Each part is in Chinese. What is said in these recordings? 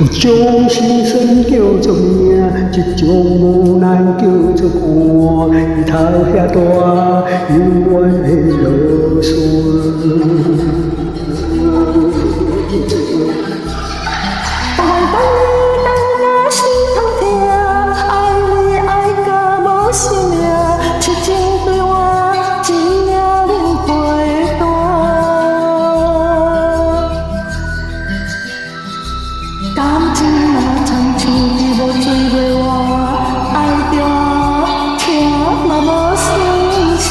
种心声叫做命，一种无奈叫做寒。日头遐大，永远会落山。感情若像树枝无水月我，爱着听嘛无声声。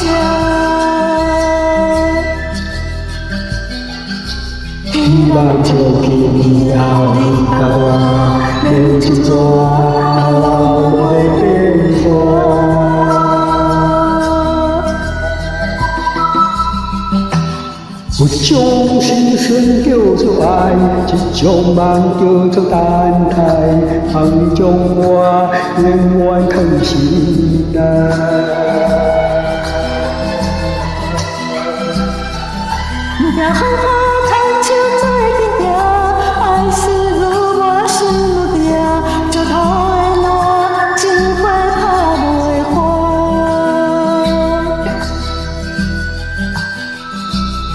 希望就今夜你甲我，连一撮老袂变化。有种心酸叫做爱，一种梦叫做等待，梦将我永远藏心内。命好好牵手做阵行，爱是愈磨心愈痛，石头的烂，情花拍袂花。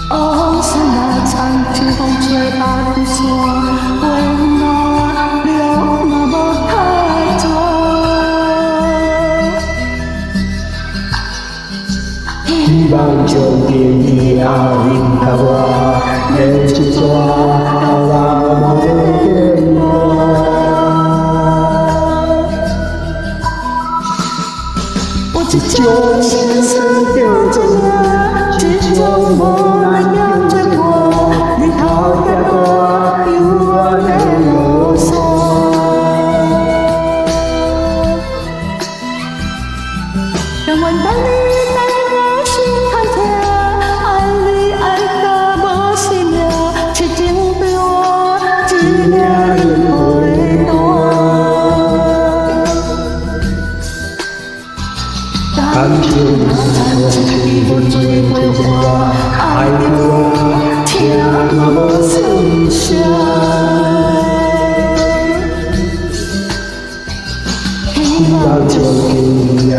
哦，山若长，秋风吹白雨伞，花若了嘛无太多。希望就今夜你甲我，连一撮老袂变化。有一种心酸叫做命，一种无奈叫做寒。日头遐大，永远会落山。让阮等你等我心忐忑，爱你爱到无生命，痴情对我一命会断。感情若像树枝无水月我，爱着我听嘛无声声。希望就今夜。